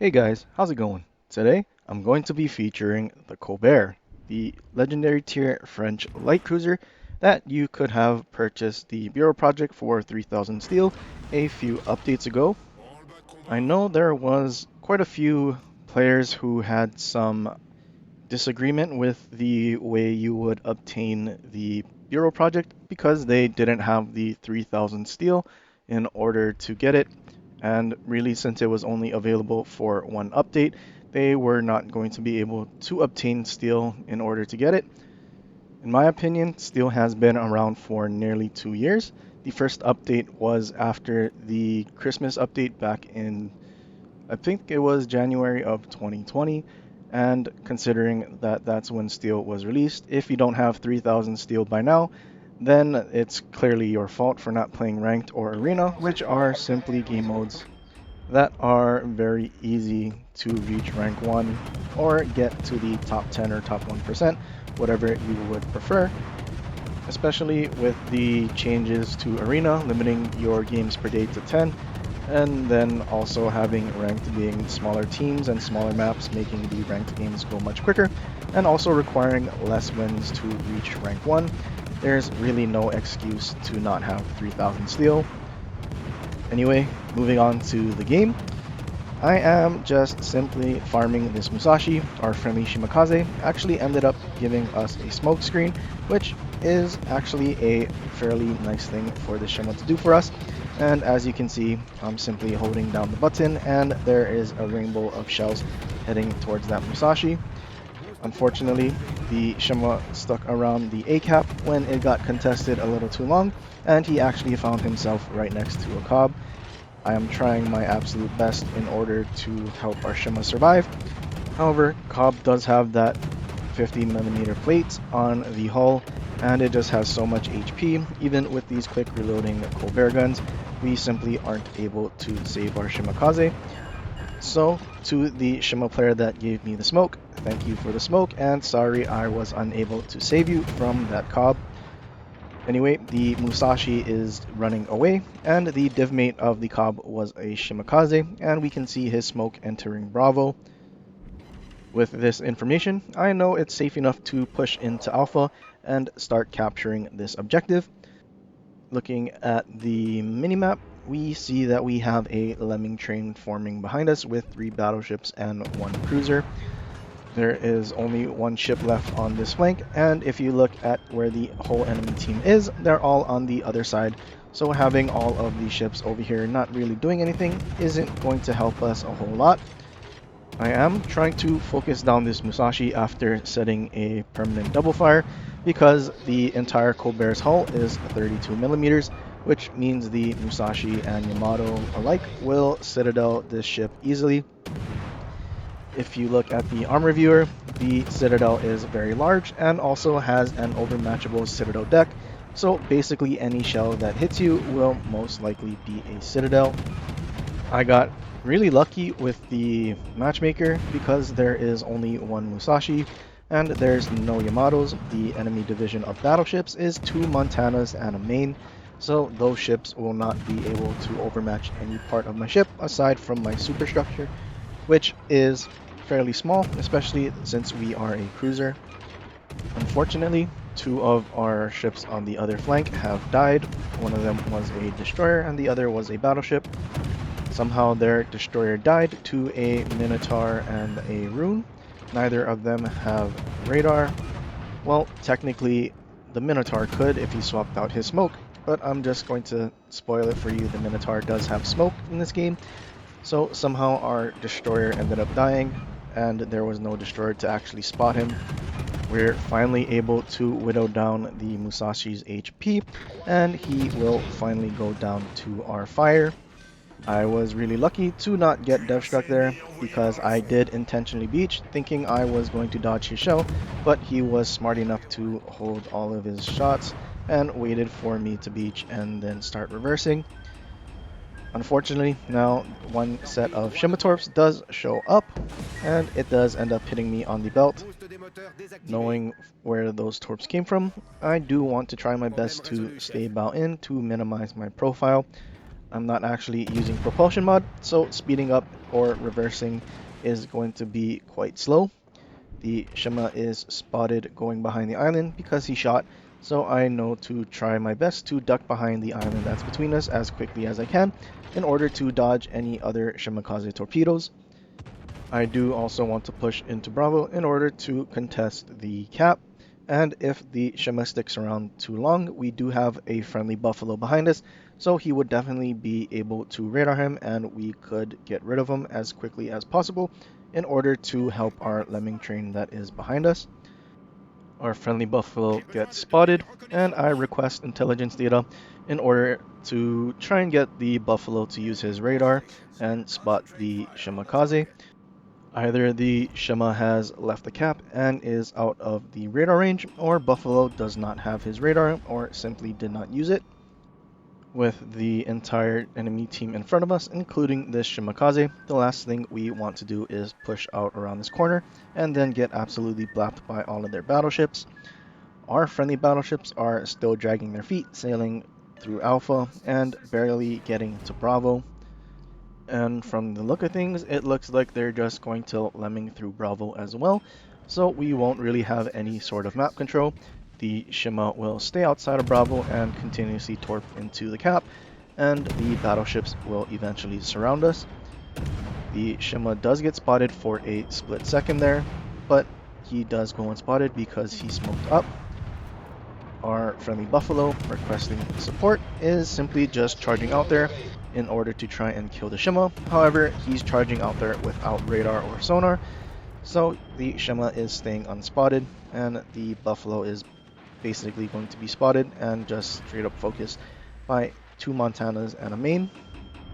Hey guys, how's it going? Today, I'm going to be featuring the Colbert, the legendary tier French light cruiser that you could have purchased the Bureau project for 3000 steel a few updates ago. I know there was quite a few players who had some disagreement with the way you would obtain the Bureau project because they didn't have the 3000 steel in order to get it. And really, since it was only available for one update, they were not going to be able to obtain steel in order to get it. In my opinion, steel has been around for nearly 2 years. The first update was after the Christmas update back in, I think it was January of 2020. And considering that that's when Steel was released, if you don't have 3000 Steel by now, then it's clearly your fault for not playing Ranked or Arena, which are simply game modes that are very easy to reach rank 1 or get to the top 10 or top 1%, whatever you would prefer, especially with the changes to Arena, limiting your games per day to 10, and then also having ranked being smaller teams and smaller maps, making the ranked games go much quicker, and also requiring less wins to reach rank 1. There's really no excuse to not have 3000 steel. Anyway, moving on to the game. I am just simply farming this Musashi. Our friendly Shimakaze actually ended up giving us a smoke screen, which is actually a fairly nice thing for the Shima to do for us. And as you can see, I'm simply holding down the button and there is a rainbow of shells heading towards that Musashi. Unfortunately, the Shima stuck around the A cap when it got contested a little too long, and he actually found himself right next to a Cobb. I am trying my absolute best in order to help our Shima survive. However, Cobb does have that 50mm plate on the hull, and it just has so much HP. Even with these quick reloading Colbert guns, we simply aren't able to save our Shimakaze. So, to the Shima player that gave me the smoke, thank you for the smoke, and sorry I was unable to save you from that Cobb. Anyway, the Musashi is running away, and the divmate of the Cobb was a Shimakaze, and we can see his smoke entering Bravo. With this information, I know it's safe enough to push into Alpha and start capturing this objective. Looking at the minimap, we see that we have a lemming train forming behind us with 3 battleships and 1 cruiser. There is only 1 ship left on this flank, and if you look at where the whole enemy team is, they're all on the other side. So having all of these ships over here not really doing anything isn't going to help us a whole lot. I am trying to focus down this Musashi after setting a permanent double fire because the entire Colbert's hull is 32mm, which means the Musashi and Yamato alike will citadel this ship easily. If you look at the armor viewer, the Citadel is very large and also has an overmatchable Citadel deck, so basically any shell that hits you will most likely be a Citadel. I got really lucky with the matchmaker because there is only 1 Musashi and there's no Yamatos. The enemy division of battleships is 2 Montanas and a main, so those ships will not be able to overmatch any part of my ship aside from my superstructure, which is fairly small, especially since we are a cruiser. Unfortunately, 2 of our ships on the other flank have died. One of them was a destroyer and the other was a battleship. Somehow their destroyer died to a Minotaur and a Rune. Neither of them have radar. Well, technically the Minotaur could if he swapped out his smoke, but I'm just going to spoil it for you. The Minotaur does have smoke in this game. So somehow our destroyer ended up dying, and there was no destroyer to actually spot him. We're finally able to whittle down the Musashi's HP, and he will finally go down to our fire. I was really lucky to not get deathstruck there, because I did intentionally beach, thinking I was going to dodge his shell, but he was smart enough to hold all of his shots and waited for me to beach and then start reversing. Unfortunately, now 1 set of Shimitorps does show up, and it does end up hitting me on the belt. Knowing where those torps came from, I do want to try my best to stay bow in to minimize my profile. I'm not actually using propulsion mod, so speeding up or reversing is going to be quite slow. The Shima is spotted going behind the island because he shot, so I know to try my best to duck behind the island that's between us as quickly as I can in order to dodge any other Shimakaze torpedoes. I do also want to push into Bravo in order to contest the cap, and if the Shima sticks around too long, we do have a friendly Buffalo behind us, so he would definitely be able to radar him and we could get rid of him as quickly as possible in order to help our lemming train that is behind us. Our friendly Buffalo gets spotted, and I request intelligence data in order to try and get the Buffalo to use his radar and spot the Shimakaze. Either the Shima has left the cap and is out of the radar range, or Buffalo does not have his radar or simply did not use it. With the entire enemy team in front of us, including this Shimakaze, the last thing we want to do is push out around this corner and then get absolutely blapped by all of their battleships. Our friendly battleships are still dragging their feet, sailing through Alpha and barely getting to Bravo. And from the look of things, it looks like they're just going to lemming through Bravo as well, so we won't really have any sort of map control. The Shima will stay outside of Bravo and continuously torp into the cap, and the battleships will eventually surround us. The Shima does get spotted for a split second there, but he does go unspotted because he smoked up. Our friendly Buffalo, requesting support, is simply just charging out there in order to try and kill the Shima. However, he's charging out there without radar or sonar, so the Shima is staying unspotted, and the Buffalo is basically going to be spotted and just straight up focused by two Montanas and a main,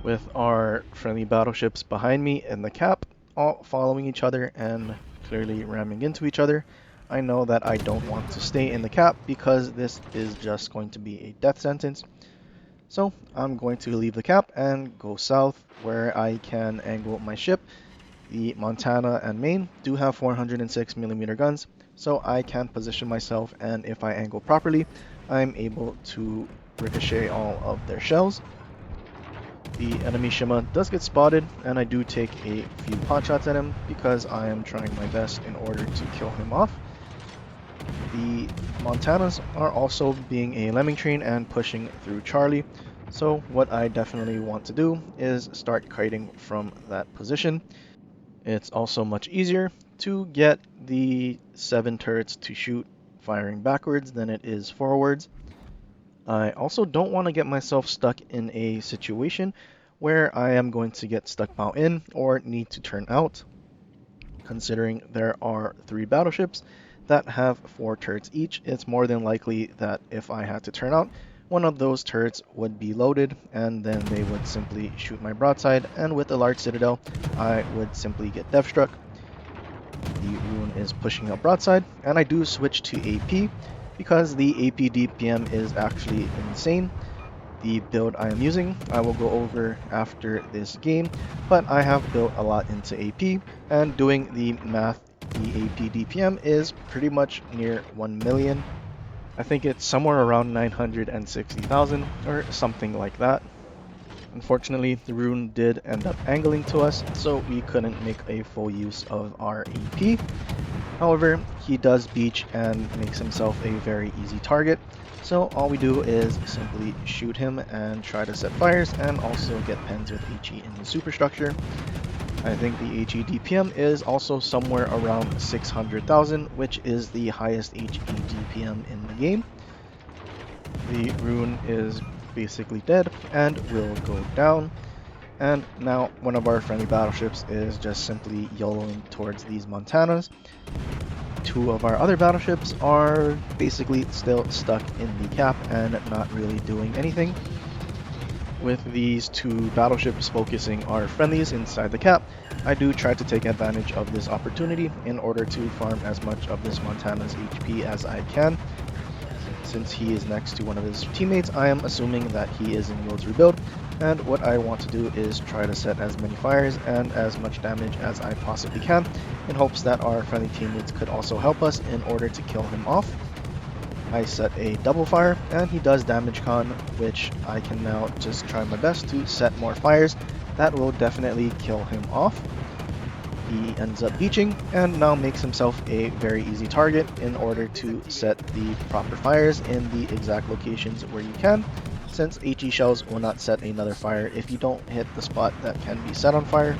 with our friendly battleships behind me in the cap, all following each other and clearly ramming into each other. I know that I don't want to stay in the cap because this is just going to be a death sentence. So I'm going to leave the cap and go south where I can angle my ship. The Montana and Maine do have 406mm guns, so I can position myself, and if I angle properly, I'm able to ricochet all of their shells. The enemy Shima does get spotted, and I do take a few pot shots at him because I am trying my best in order to kill him off. The Montanas are also being a lemming train and pushing through Charlie, so what I definitely want to do is start kiting from that position. It's also much easier to get the 7 turrets to shoot firing backwards than it is forwards. I also don't want to get myself stuck in a situation where I am going to get stuck bow in or need to turn out, considering there are 3 battleships that have 4 turrets each. It's more than likely that if I had to turn out, one of those turrets would be loaded and then they would simply shoot my broadside, and with a large citadel I would simply get dev struck. The Rune is pushing up broadside, and I do switch to AP because the AP DPM is actually insane. The build I am using I will go over after this game, but I have built a lot into AP, and doing the math, the AP DPM is pretty much near 1 million. I think it's somewhere around 960,000 or something like that. Unfortunately, the Rune did end up angling to us, so we couldn't make a full use of our AP. However, he does beach and makes himself a very easy target, so all we do is simply shoot him and try to set fires and also get pens with HE in the superstructure. I think the HE DPM is also somewhere around 600,000, which is the highest HE DPM in the game. The Rune is basically dead and will go down, and now one of our friendly battleships is just simply YOLOing towards these Montanas. 2 of our other battleships are basically still stuck in the cap and not really doing anything. With these 2 battleships focusing our friendlies inside the cap, I do try to take advantage of this opportunity in order to farm as much of this Montana's HP as I can. Since he is next to one of his teammates, I am assuming that he is in World's Rebuild, and what I want to do is try to set as many fires and as much damage as I possibly can, in hopes that our friendly teammates could also help us in order to kill him off. I set a double fire, and he does damage con, which I can now just try my best to set more fires. That will definitely kill him off. He ends up beaching and now makes himself a very easy target in order to set the proper fires in the exact locations where you can, since HE shells will not set another fire if you don't hit the spot that can be set on fire.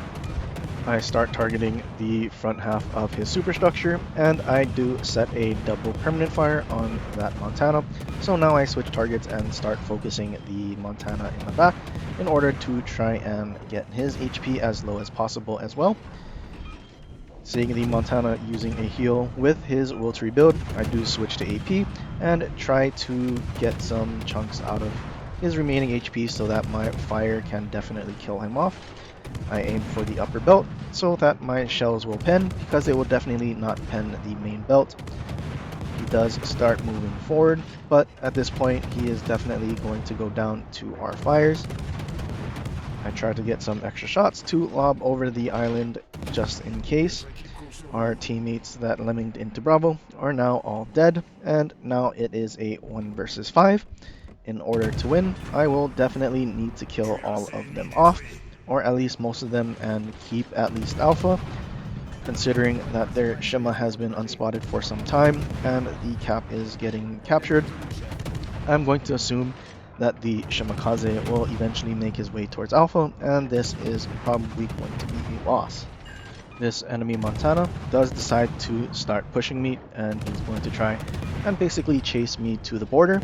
I start targeting the front half of his superstructure, and I do set a double permanent fire on that Montana. So now I switch targets and start focusing the Montana in the back in order to try and get his HP as low as possible as well. Seeing the Montana using a heal with his rotary build, I do switch to AP and try to get some chunks out of his remaining HP so that my fire can definitely kill him off. I aim for the upper belt so that my shells will pen, because they will definitely not pen the main belt. He does start moving forward, but at this point he is definitely going to go down to our fires. I try to get some extra shots to lob over the island just in case. Our teammates that lemminged into Bravo are now all dead, and now it is a 1 versus 5. In order to win, I will definitely need to kill all of them off, or at least most of them, and keep at least Alpha, considering that their Shima has been unspotted for some time and the cap is getting captured. I'm going to assume that the Shimakaze will eventually make his way towards Alpha, and this is probably going to be a loss. This enemy Montana does decide to start pushing me, and he's going to try and basically chase me to the border.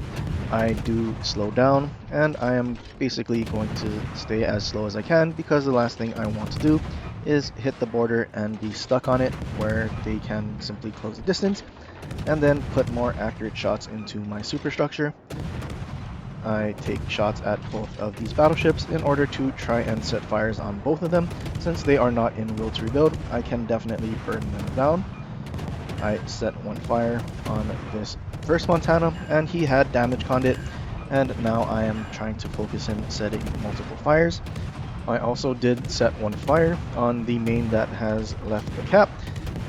I do slow down, and I am basically going to stay as slow as I can, because the last thing I want to do is hit the border and be stuck on it, where they can simply close the distance and then put more accurate shots into my superstructure. I take shots at both of these battleships in order to try and set fires on both of them. Since they are not in rotary build, I can definitely burn them down. I set one fire on this first Montana, and he had damage conned it, and now I am trying to focus him setting multiple fires. I also did set one fire on the main that has left the cap,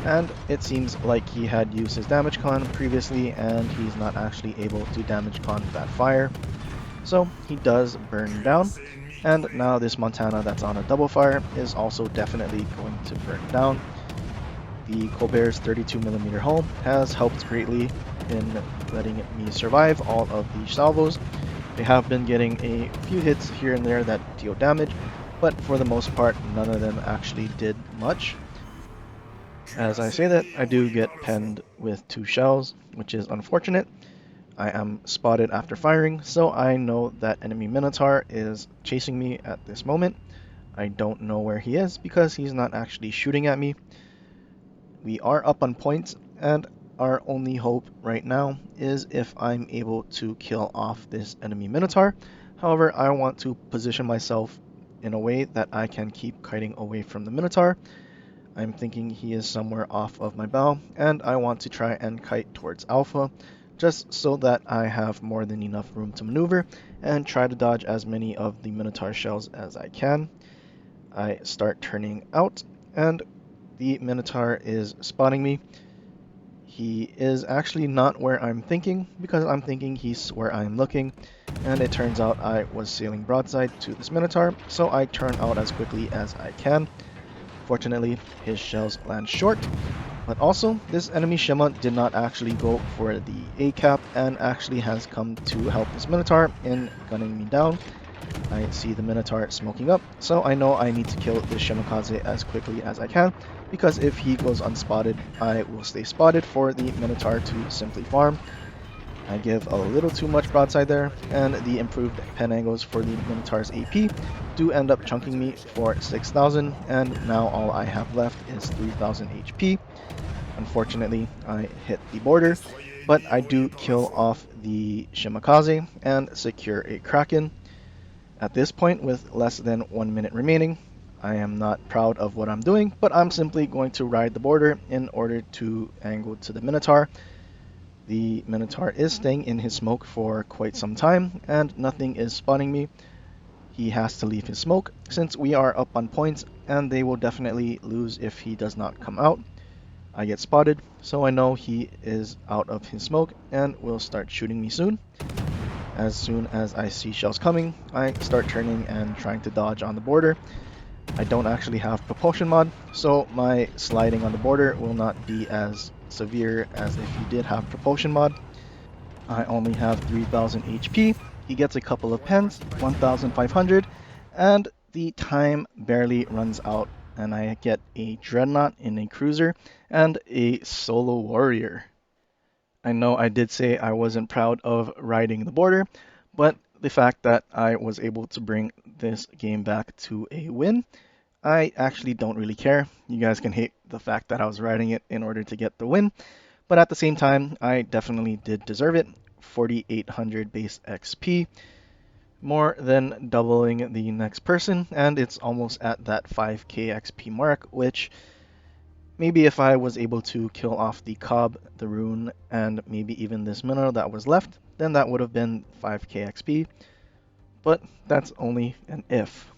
and it seems like he had used his damage con previously, and he's not actually able to damage con that fire. So he does burn down, and now this Montana that's on a double fire is also definitely going to burn down. The Colbert's 32mm hull has helped greatly in letting me survive all of the salvos. They have been getting a few hits here and there that deal damage, but for the most part none of them actually did much. As I say that, I do get penned with 2 shells, which is unfortunate. I am spotted after firing, so I know that enemy Minotaur is chasing me at this moment. I don't know where he is because he's not actually shooting at me. We are up on points, and our only hope right now is if I'm able to kill off this enemy Minotaur. However, I want to position myself in a way that I can keep kiting away from the Minotaur. I'm thinking he is somewhere off of my bow, and I want to try and kite towards Alpha, just so that I have more than enough room to maneuver and try to dodge as many of the Minotaur shells as I can. I start turning out, and the Minotaur is spotting me. He is actually not where I'm thinking, because I'm thinking he's where I'm looking, and it turns out I was sailing broadside to this Minotaur, so I turn out as quickly as I can. Fortunately, his shells land short, but also this enemy Shima did not actually go for the A cap and actually has come to help this Minotaur in gunning me down. I see the Minotaur smoking up, so I know I need to kill this Shimakaze as quickly as I can, because if he goes unspotted, I will stay spotted for the Minotaur to simply farm. I give a little too much broadside there, and the improved pen angles for the Minotaur's AP do end up chunking me for 6,000, and now all I have left is 3,000 HP. Unfortunately, I hit the border, but I do kill off the Shimakaze and secure a Kraken. At this point, with less than 1 minute remaining, I am not proud of what I'm doing, but I'm simply going to ride the border in order to angle to the Minotaur. The Minotaur is staying in his smoke for quite some time, and nothing is spawning me. He has to leave his smoke, since we are up on points, and they will definitely lose if he does not come out. I get spotted, so I know he is out of his smoke and will start shooting me soon. As soon as I see shells coming, I start turning and trying to dodge on the border. I don't actually have propulsion mod, so my sliding on the border will not be as severe as if you did have propulsion mod. I only have 3000 HP. He gets a couple of pens, 1500, and the time barely runs out, and I get a dreadnought in a cruiser and a solo warrior. I know I did say I wasn't proud of riding the border, but the fact that I was able to bring this game back to a win, I actually don't really care. You guys can hate the fact that I was riding it in order to get the win, but at the same time, I definitely did deserve it. 4800 base XP, more than doubling the next person, and it's almost at that 5k XP mark, which maybe if I was able to kill off the Cobb, the Rune, and maybe even this mineral that was left, then that would have been 5k XP, but that's only an if.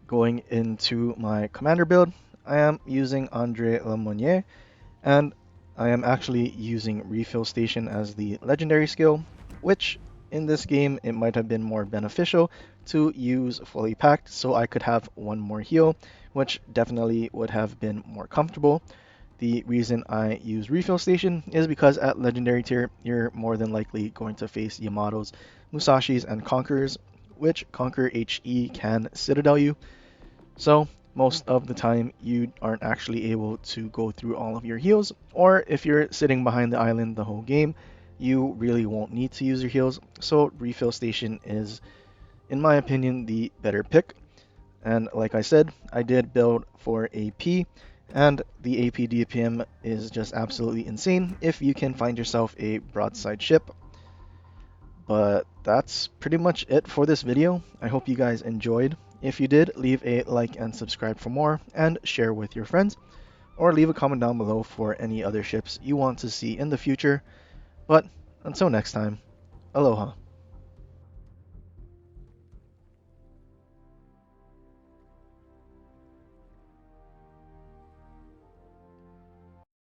Going into my commander build, I am using Andre Lemonnier, and I am actually using Refill Station as the legendary skill, which in this game it might have been more beneficial to use fully packed so I could have one more heal, which definitely would have been more comfortable. The reason I use Refill Station is because at legendary tier you're more than likely going to face Yamatos, Musashis, and Conquerors, which Conquer HE can Citadel you. So most of the time you aren't actually able to go through all of your heals, or if you're sitting behind the island the whole game, you really won't need to use your heals. So Refill Station is, in my opinion, the better pick. And like I said, I did build for AP, and the AP DPM is just absolutely insane if you can find yourself a broadside ship. But that's pretty much it for this video. I hope you guys enjoyed. If you did, leave a like and subscribe for more, and share with your friends, or leave a comment down below for any other ships you want to see in the future. But until next time, aloha.